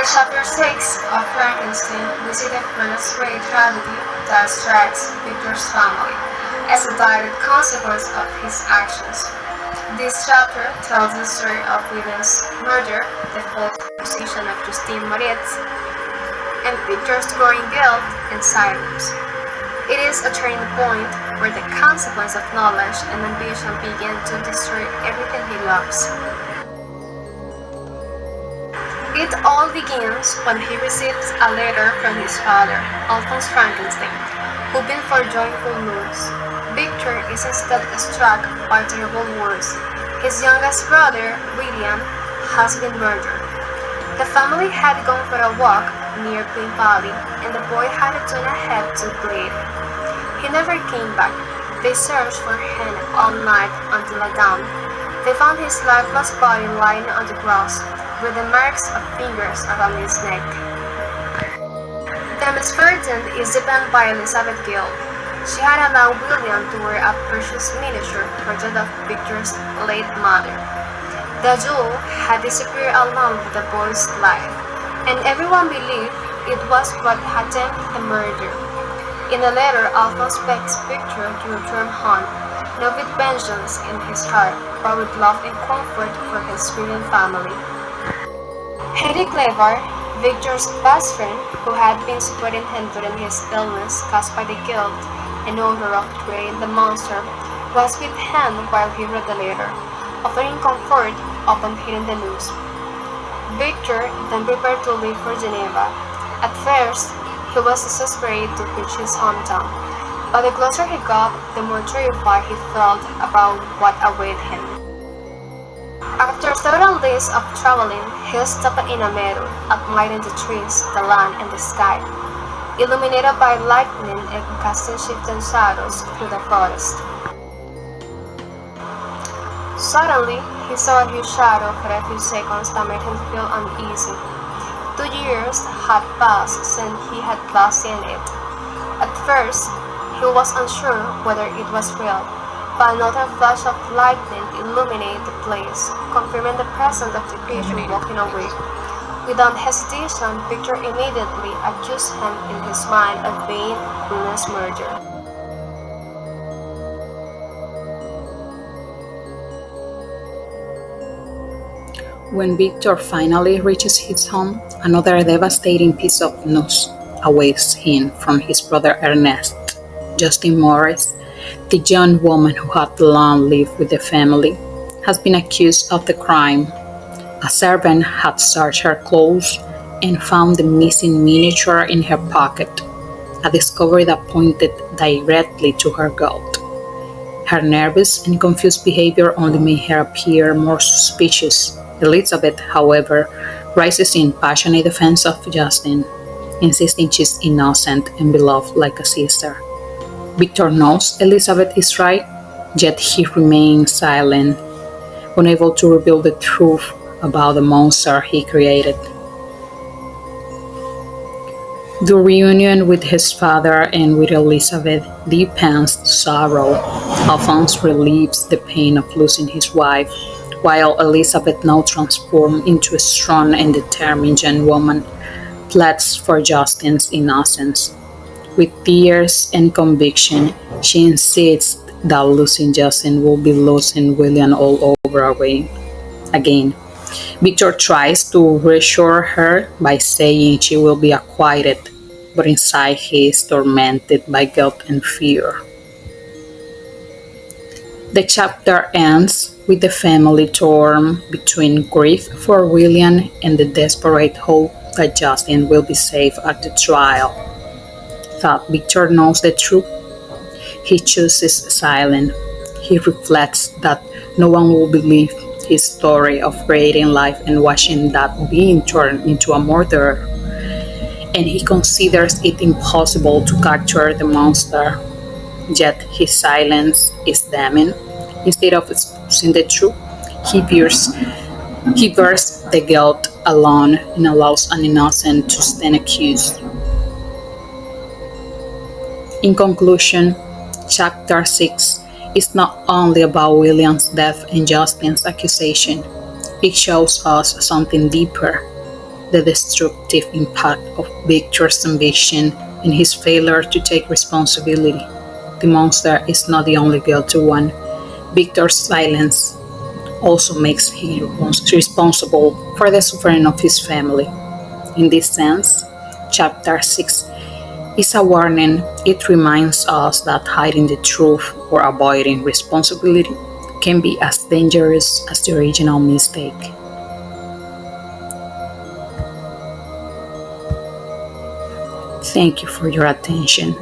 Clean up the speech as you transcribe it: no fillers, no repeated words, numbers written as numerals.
In chapter 6 of Frankenstein, we see the first great tragedy that strikes Victor's family as a direct consequence of his actions. This chapter tells the story of William's murder, the false accusation of Justine Moritz, and Victor's growing guilt and silence. It is a turning point where the consequence of knowledge and ambition begin to destroy everything he loves. It all begins when he receives a letter from his father, Alphonse Frankenstein, hoping for joyful news. Victor is instead struck by terrible words. His youngest brother, William, has been murdered. The family had gone for a walk near Queen Valley, and the boy had turned ahead to Glade. He never came back. They searched for him all night until dawn. They found his lifeless body lying on the grass, with the marks of fingers around his neck. The misfortune is deepened by Elizabeth Gill. She had allowed William to wear a precious miniature portrait of Victor's late mother. The jewel had disappeared along with the boy's life, and everyone believed it was what had tempted the murder. In a letter, Alphonse begs Victor to return home, not with vengeance in his heart, but with love and comfort for his grieving family. Hetty Clever, Victor's best friend, who had been supporting him during his illness caused by the guilt and odor of creating the monster, was with him while he read the letter, offering comfort upon hearing the news. Victor then prepared to leave for Geneva. At first, he was desperate to reach his hometown, but the closer he got, the more terrified he felt about what awaited him. After several days of traveling, he stopped in a meadow, admiring the trees, the land, and the sky, illuminated by lightning and casting shifting shadows through the forest. Suddenly, he saw a huge shadow for a few seconds that made him feel uneasy. 2 years had passed since he had last seen it. At first, he was unsure whether it was real, but another flash of lightning illuminated the place, confirming the presence of the creature walking away. Without hesitation, Victor immediately accused him in his mind of being William's murderer. When Victor finally reaches his home, another devastating piece of news awaits him from his brother Ernest. Justine Moritz, the young woman who had long lived with the family, has been accused of the crime. A servant had searched her clothes and found the missing miniature in her pocket, a discovery that pointed directly to her guilt. Her nervous and confused behavior only made her appear more suspicious. Elizabeth, however, rises in passionate defense of Justine, insisting she's innocent and beloved like a sister. Victor knows Elizabeth is right, yet he remains silent, unable to reveal the truth about the monster he created. The reunion with his father and with Elizabeth deepens sorrow. Alphonse relieves the pain of losing his wife, while Elizabeth, now transformed into a strong and determined young woman, pleads for Justine's innocence. With tears and conviction, she insists that losing Justine will be losing William all over again. Victor tries to reassure her by saying she will be acquitted, but inside he is tormented by guilt and fear. The chapter ends with the family torn between grief for William and the desperate hope that Justine will be safe at the trial. That Victor knows the truth, he chooses silence. He reflects that no one will believe his story of creating life and watching that being turned into a murderer, and he considers it impossible to capture the monster. Yet his silence is damning. Instead of exposing the truth, he bears the guilt alone and allows an innocent to stand accused. In conclusion, Chapter 6 is not only about William's death and Justine's accusation. It shows us something deeper. the destructive impact of Victor's ambition and his failure to take responsibility. The monster is not the only guilty one. Victor's silence also makes him responsible for the suffering of his family. In this sense, chapter 6 is a warning. It reminds us that hiding the truth or avoiding responsibility can be as dangerous as the original mistake. Thank you for your attention.